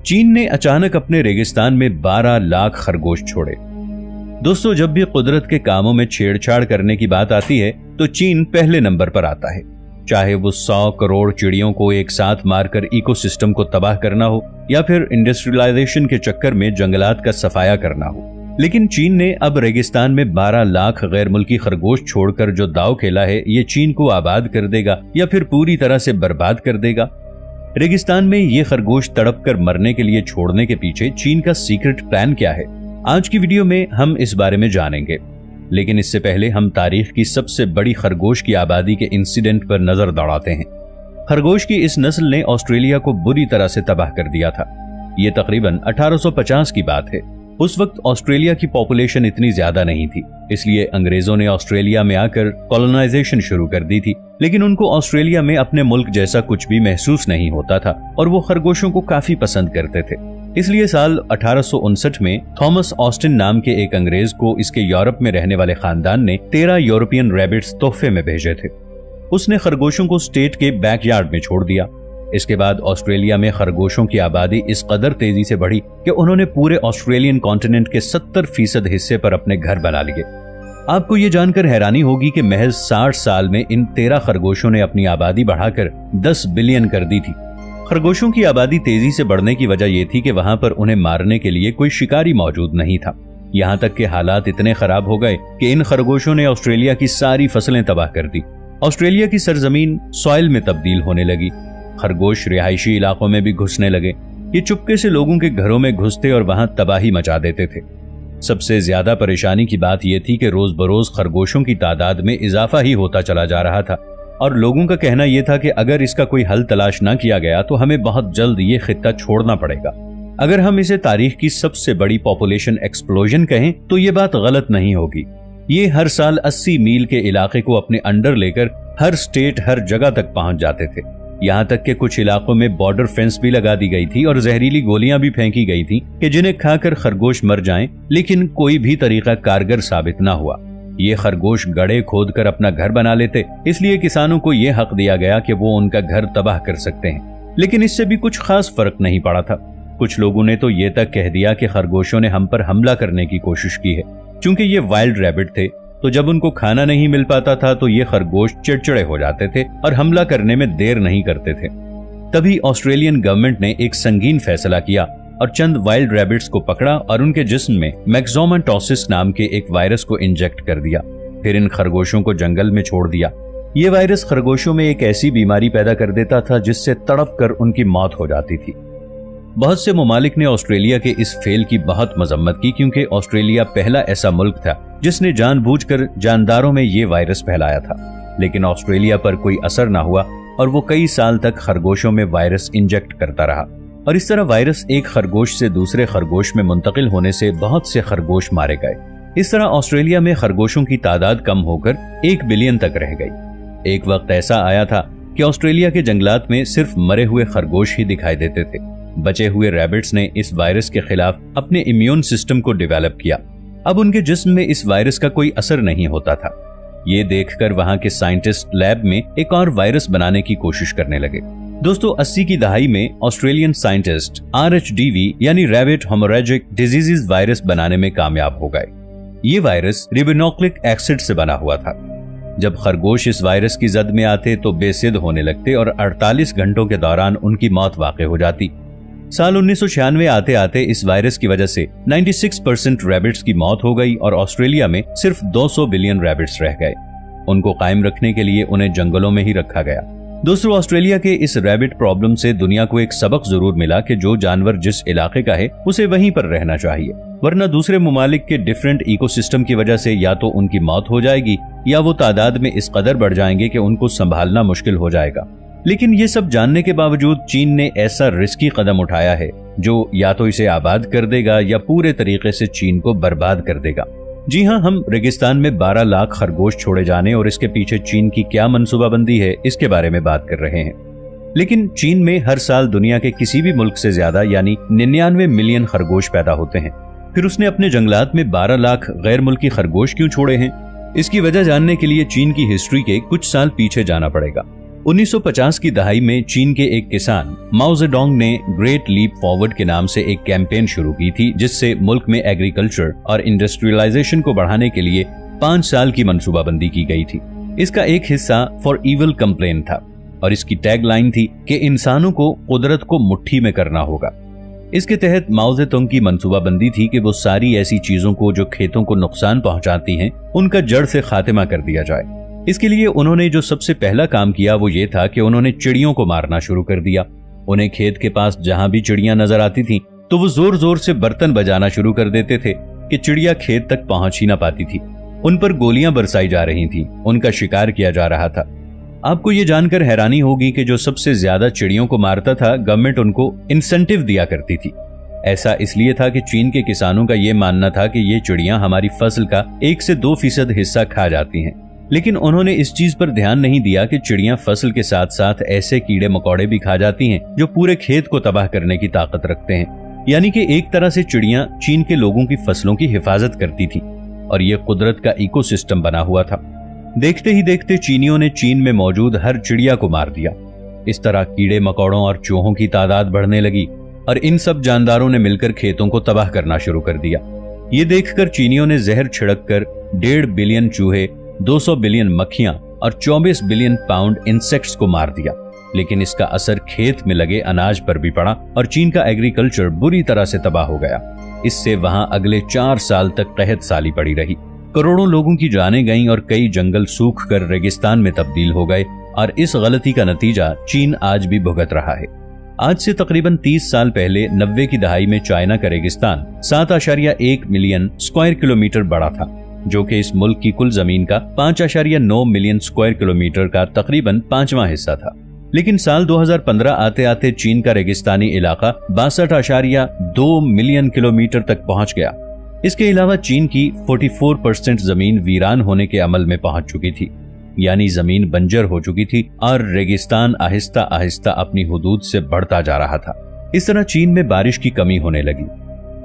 चीन ने अचानक अपने रेगिस्तान में 12 लाख खरगोश छोड़े। दोस्तों, जब भी कुदरत के कामों में छेड़छाड़ करने की बात आती है तो चीन पहले नंबर पर आता है। चाहे वो 100 करोड़ चिड़ियों को एक साथ मारकर इकोसिस्टम को तबाह करना हो या फिर इंडस्ट्रियलाइजेशन के चक्कर में जंगलात का सफाया करना हो। लेकिन चीन ने अब रेगिस्तान में 12 लाख गैर मुल्की खरगोश छोड़कर जो दांव खेला है, ये चीन को आबाद कर देगा या फिर पूरी तरह से बर्बाद कर देगा। रेगिस्तान में ये खरगोश तड़प कर मरने के लिए छोड़ने के पीछे चीन का सीक्रेट प्लान क्या है, आज की वीडियो में हम इस बारे में जानेंगे। लेकिन इससे पहले हम तारीख की सबसे बड़ी खरगोश की आबादी के इंसिडेंट पर नजर दौड़ाते हैं। खरगोश की इस नस्ल ने ऑस्ट्रेलिया को बुरी तरह से तबाह कर दिया था। ये तकरीबन 1850 की बात है। उस वक्त ऑस्ट्रेलिया की पॉपुलेशन इतनी ज्यादा नहीं थी, इसलिए अंग्रेजों ने ऑस्ट्रेलिया में आकर कॉलोनाइजेशन शुरू कर दी थी। लेकिन उनको ऑस्ट्रेलिया में अपने मुल्क जैसा कुछ भी महसूस नहीं होता था और वो खरगोशों को काफी पसंद करते थे। इसलिए साल 1859 में थॉमस ऑस्टिन नाम के एक अंग्रेज को इसके यूरोप में रहने वाले खानदान ने 13 यूरोपियन रैबिट्स तोहफे में भेजे थे। उसने खरगोशों को स्टेट के बैकयार्ड में छोड़ दिया। इसके बाद ऑस्ट्रेलिया में खरगोशों की आबादी इस कदर तेजी से बढ़ी कि उन्होंने पूरे ऑस्ट्रेलियन कॉन्टिनेंट के 70% हिस्से पर अपने घर बना लिए। आपको ये जानकर हैरानी होगी कि महज 60 साल में इन 13 खरगोशों ने अपनी आबादी बढ़ाकर 10 बिलियन कर दी थी। खरगोशों की आबादी तेजी से बढ़ने की वजह यह थी कि वहां पर उन्हें मारने के लिए कोई शिकारी मौजूद नहीं था। यहां तक कि हालात इतने खराब हो गए कि इन खरगोशों ने ऑस्ट्रेलिया की सारी फसलें तबाह कर दी। ऑस्ट्रेलिया की सरजमीन सॉइल में तब्दील होने लगी। खरगोश रिहायशी इलाकों में भी घुसने लगे। ये चुपके से लोगों के घरों में घुसते और वहां तबाही मचा देते थे। सबसे ज्यादा परेशानी की बात यह थी कि रोज बरोज खरगोशों की तादाद में इजाफा ही होता चला जा रहा था और लोगों का कहना यह था कि अगर इसका कोई हल तलाश न किया गया तो हमें बहुत जल्द ये खित्ता छोड़ना पड़ेगा। अगर हम इसे तारीख की सबसे बड़ी पॉपुलेशन एक्सप्लोजन कहें तो ये बात गलत नहीं होगी। ये हर साल 80 मील के इलाके को अपने अंडर लेकर हर स्टेट हर जगह तक पहुंच जाते थे। यहाँ तक कि कुछ इलाकों में बॉर्डर फेंस भी लगा दी गई थी और जहरीली गोलियां भी फेंकी गई थी कि जिन्हें खाकर खरगोश मर जाएं, लेकिन कोई भी तरीका कारगर साबित न हुआ। ये खरगोश गड्ढे खोदकर अपना घर बना लेते, इसलिए किसानों को यह हक दिया गया कि वो उनका घर तबाह कर सकते हैं। लेकिन इससे भी कुछ खास फर्क नहीं पड़ा था। कुछ लोगों ने तो ये तक कह दिया कि खरगोशों ने हम पर हमला करने की कोशिश की है। चूंकि ये वाइल्ड रैबिट थे तो जब उनको खाना नहीं मिल पाता था तो ये खरगोश चिड़चिड़े हो जाते थे और हमला करने में देर नहीं करते थे। तभी ऑस्ट्रेलियन गवर्नमेंट ने एक संगीन फैसला किया और चंद वाइल्ड रैबिट्स को पकड़ा और उनके जिस्म में मैक्सोमाटोसिस नाम के एक वायरस को इंजेक्ट कर दिया। फिर इन खरगोशों को जंगल में छोड़ दिया। ये वायरस खरगोशों में एक ऐसी बीमारी पैदा कर देता था जिससे तड़प कर उनकी मौत हो जाती थी। बहुत से ममालिक ने ऑस्ट्रेलिया के इस फेल की बहुत मजम्मत की, क्योंकि ऑस्ट्रेलिया पहला ऐसा मुल्क था जिसने जानबूझकर जानदारों में ये वायरस फैलाया था। लेकिन ऑस्ट्रेलिया पर कोई असर न हुआ और वो कई साल तक खरगोशों में वायरस इंजेक्ट करता रहा और इस तरह वायरस एक खरगोश से दूसरे खरगोश में मुंतकिल होने से बहुत से खरगोश मारे गए। इस तरह ऑस्ट्रेलिया में खरगोशों की तादाद कम होकर 1 बिलियन तक रह गई। एक वक्त ऐसा आया था कि ऑस्ट्रेलिया के जंगलात में सिर्फ मरे हुए खरगोश ही दिखाई देते थे। बचे हुए रैबिट्स ने इस वायरस के खिलाफ अपने इम्यून सिस्टम को डेवलप किया। अब उनके जिस्म में इस वायरस का कोई असर नहीं होता था। ये देखकर वहां के साइंटिस्ट लैब में एक और वायरस बनाने की कोशिश करने लगे। दोस्तों, 80 की दहाई में ऑस्ट्रेलियन साइंटिस्ट RHDV यानी रैबिट हेमोरेजिक डिजीजेस वायरस बनाने में कामयाब हो गए। ये वायरस रिबोन्यूक्लिक एसिड से बना हुआ था। जब खरगोश इस वायरस की जद में आते तो बेसिद होने लगते और 48 घंटों के दौरान उनकी मौत वाक़ई हो जाती। साल 1996 आते आते इस वायरस की वजह से 96% रैबिट्स की मौत हो गई और ऑस्ट्रेलिया में सिर्फ 200 बिलियन रैबिट्स रह गए। उनको कायम रखने के लिए उन्हें जंगलों में ही रखा गया। दोस्तों, ऑस्ट्रेलिया के इस रैबिट प्रॉब्लम से दुनिया को एक सबक जरूर मिला कि जो जानवर जिस इलाके का है उसे वहीं पर रहना चाहिए, वरना दूसरे ममालिक के डिफरेंट इकोसिस्टम की वजह से या तो उनकी मौत हो जाएगी या वो तादाद में इस कदर बढ़ जाएंगे कि उनको संभालना मुश्किल हो जाएगा। लेकिन ये सब जानने के बावजूद चीन ने ऐसा रिस्की कदम उठाया है जो या तो इसे आबाद कर देगा या पूरे तरीके से चीन को बर्बाद कर देगा। जी हां, हम रेगिस्तान में 12 लाख खरगोश छोड़े जाने और इसके पीछे चीन की क्या मंसूबाबंदी है इसके बारे में बात कर रहे हैं। लेकिन चीन में हर साल दुनिया के किसी भी मुल्क से ज्यादा यानी 99 मिलियन खरगोश पैदा होते हैं। फिर उसने अपने जंगलात में 12 लाख गैर मुल्की खरगोश क्यों छोड़े हैं? इसकी वजह जानने के लिए चीन की हिस्ट्री के कुछ साल पीछे जाना पड़ेगा। 1950 की दहाई में चीन के एक किसान माओ जेडोंग ने ग्रेट लीप फॉरवर्ड के नाम से एक कैंपेन शुरू की थी, जिससे मुल्क में एग्रीकल्चर और इंडस्ट्रियलाइजेशन को बढ़ाने के लिए 5 साल की मंसूबाबंदी की गई थी। इसका एक हिस्सा फॉर इविल कंप्लेन था और इसकी टैगलाइन थी कि इंसानों को कुदरत को मुट्ठी में करना होगा। इसके तहत माओ जेडोंग की मंसूबाबंदी थी कि वो सारी ऐसी चीजों को जो खेतों को नुकसान पहुंचाती हैं, उनका जड़ से खात्मा कर दिया जाए। इसके लिए उन्होंने जो सबसे पहला काम किया वो ये था कि उन्होंने चिड़ियों को मारना शुरू कर दिया। उन्हें खेत के पास जहां भी चिड़ियां नजर आती थीं, तो वो जोर जोर से बर्तन बजाना शुरू कर देते थे कि चिड़िया खेत तक पहुंच ही ना पाती थी। उन पर गोलियां बरसाई जा रही थीं, उनका शिकार किया जा रहा था। आपको ये जानकर हैरानी होगी कि जो सबसे ज्यादा चिड़ियों को मारता था, गवर्नमेंट उनको इंसेंटिव दिया करती थी। ऐसा इसलिए था कि चीन के किसानों का यह मानना था कि ये चिड़ियां हमारी फसल का 1 से 2% हिस्सा खा जाती हैं। लेकिन उन्होंने इस चीज पर ध्यान नहीं दिया कि चिड़ियां फसल के साथ साथ ऐसे कीड़े मकोड़े भी खा जाती हैं जो पूरे खेत को तबाह करने की ताकत रखते हैं। यानी कि एक तरह से चिड़ियां चीन के लोगों की फसलों की हिफाजत करती थी और ये कुदरत का इकोसिस्टम बना हुआ था। देखते ही देखते चीनियों ने चीन में मौजूद हर चिड़िया को मार दिया। इस तरह कीड़े मकोड़ों और चूहों की तादाद बढ़ने लगी और इन सब जानदारों ने मिलकर खेतों को तबाह करना शुरू कर दिया। ये देखकर चीनियों ने जहर छिड़क कर 1.5 बिलियन चूहे, 200 बिलियन मक्खियां और 24 बिलियन पाउंड इंसेक्ट्स को मार दिया। लेकिन इसका असर खेत में लगे अनाज पर भी पड़ा और चीन का एग्रीकल्चर बुरी तरह से तबाह हो गया। इससे वहां अगले 4 साल तक कहत साली पड़ी रही। करोड़ों लोगों की जानें गईं और कई जंगल सूख कर रेगिस्तान में तब्दील हो गए और इस गलती का नतीजा चीन आज भी भुगत रहा है। आज से तकरीबन 30 साल पहले 90 की दहाई में चाइना का रेगिस्तान 7.1 मिलियन स्क्वायर किलोमीटर बड़ा था, जो कि इस मुल्क की कुल जमीन का 5.9 मिलियन स्क्वायर किलोमीटर का तकरीबन 5वां हिस्सा था। लेकिन साल 2015 आते आते चीन का रेगिस्तानी इलाका 62.2 मिलियन किलोमीटर तक पहुंच गया। इसके अलावा चीन की 44% जमीन वीरान होने के अमल में पहुंच चुकी थी, यानी जमीन बंजर हो चुकी थी और रेगिस्तान आहिस्ता आहिस्ता अपनी हुदूद से बढ़ता जा रहा था। इस तरह चीन में बारिश की कमी होने लगी,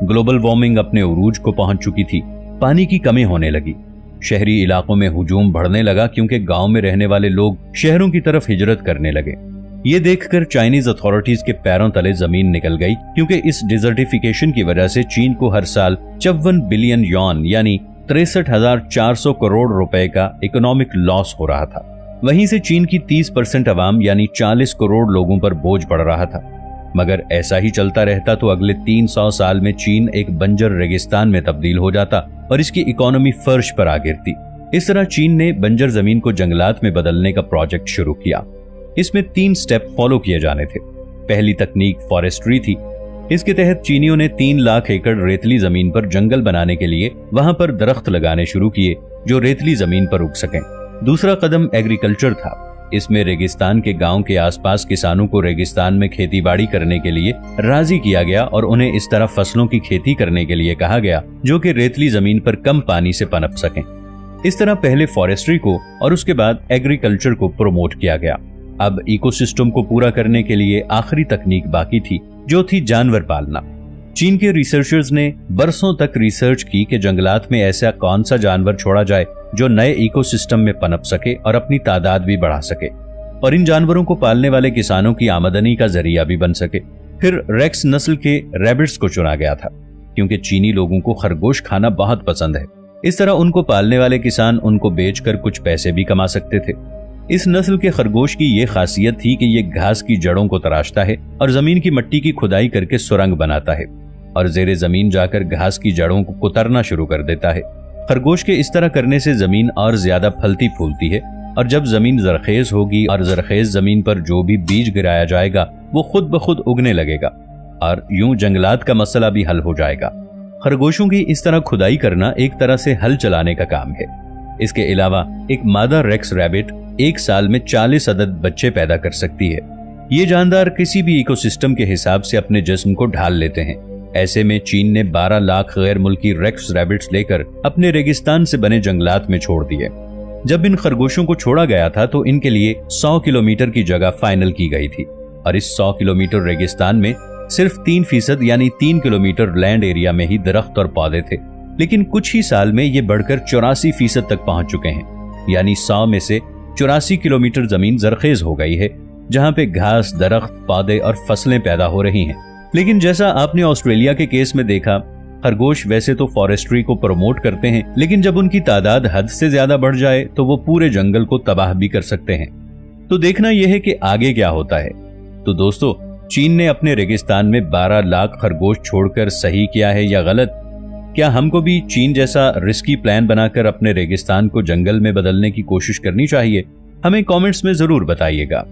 ग्लोबल वार्मिंग अपने उरूज को पहुंच चुकी थी, पानी की कमी होने लगी, शहरी इलाकों में हुजूम बढ़ने लगा क्योंकि गांव में रहने वाले लोग शहरों की तरफ हिजरत करने लगे। ये देखकर चाइनीज अथॉरिटीज के पैरों तले जमीन निकल गई, क्योंकि इस डिजर्टिफिकेशन की वजह से चीन को हर साल 54 बिलियन यॉन यानी 63,400 करोड़ रुपए का इकोनॉमिक लॉस हो रहा था। वहीं से चीन की 30% अवाम यानी 40 करोड़ लोगों पर बोझ पड़ रहा था। मगर ऐसा ही चलता रहता तो अगले 300 साल में चीन एक बंजर रेगिस्तान में तब्दील हो जाता और इसकी इकोनॉमी फर्श पर आ गिरती। इस तरह चीन ने बंजर जमीन को जंगलात में बदलने का प्रोजेक्ट शुरू किया। इसमें 3 स्टेप फॉलो किए जाने थे। पहली तकनीक फॉरेस्ट्री थी। इसके तहत चीनियों ने 3 लाख एकड़ रेतली जमीन पर जंगल बनाने के लिए वहां पर दरख्त लगाने शुरू किए जो रेतली जमीन पर उग सकें। दूसरा कदम एग्रीकल्चर था। इसमें रेगिस्तान के गांव के आसपास किसानों को रेगिस्तान में खेतीबाड़ी करने के लिए राजी किया गया और उन्हें इस तरह फसलों की खेती करने के लिए कहा गया जो कि रेतली जमीन पर कम पानी से पनप सकें। इस तरह पहले फॉरेस्ट्री को और उसके बाद एग्रीकल्चर को प्रमोट किया गया। अब इकोसिस्टम को पूरा करने के लिए आखिरी तकनीक बाकी थी, जो थी जानवर पालना। चीन के रिसर्चर्स ने बरसों तक रिसर्च की कि जंगलात में ऐसा कौन सा जानवर छोड़ा जाए जो नए इकोसिस्टम में पनप सके और अपनी तादाद भी बढ़ा सके और इन जानवरों को पालने वाले किसानों की आमदनी का जरिया भी बन सके। फिर रेक्स नस्ल के रैबिट्स को चुना गया था, क्योंकि चीनी लोगों को खरगोश खाना बहुत पसंद है। इस तरह उनको पालने वाले किसान उनको बेचकर कुछ पैसे भी कमा सकते थे। इस नस्ल के खरगोश की यह खासियत थी कि यह घास की जड़ों को तराशता है और जमीन की मिट्टी की खुदाई करके सुरंग बनाता है और जेरे जमीन जाकर घास की जड़ों को कुतरना शुरू कर देता है। खरगोश के इस तरह करने से जमीन और ज्यादा फलती फूलती है और जब जमीन जरखेज होगी और जरखेज जमीन पर जो भी बीज गिराया जाएगा वो खुद ब खुद उगने लगेगा और यूं जंगलात का मसला भी हल हो जाएगा। खरगोशों की इस तरह खुदाई करना एक तरह से हल चलाने का काम है। इसके अलावा एक मादा रेक्स रैबिट 1 साल में 40 अदद बच्चे पैदा कर सकती है। ये जानदार किसी भी इकोसिस्टम के हिसाब से अपने जिस्म को ढाल लेते हैं। ऐसे में चीन ने 12 लाख गैर मुल्की रेक्स रैबिट्स लेकर अपने रेगिस्तान से बने जंगलात में छोड़ दिए। जब इन खरगोशों को छोड़ा गया था तो इनके लिए 100 किलोमीटर की जगह फाइनल की गई थी और इस 100 किलोमीटर रेगिस्तान में सिर्फ 3% यानी 3 किलोमीटर लैंड एरिया में ही दरख्त और पौधे थे। लेकिन कुछ ही साल में ये बढ़कर 84% तक पहुंच चुके हैं, यानी 100 में से 84 किलोमीटर जमीन जरखेज हो गई है, जहां पे घास, दरख्त, पौधे और फसलें पैदा हो रही हैं। लेकिन जैसा आपने ऑस्ट्रेलिया के केस में देखा, खरगोश वैसे तो फॉरेस्ट्री को प्रमोट करते हैं, लेकिन जब उनकी तादाद हद से ज्यादा बढ़ जाए तो वो पूरे जंगल को तबाह भी कर सकते हैं। तो देखना यह है कि आगे क्या होता है। तो दोस्तों, चीन ने अपने रेगिस्तान में 12 लाख खरगोश छोड़कर सही किया है या गलत? क्या हमको भी चीन जैसा रिस्की प्लान बनाकर अपने रेगिस्तान को जंगल में बदलने की कोशिश करनी चाहिए? हमें कमेंट्स में जरूर बताइएगा।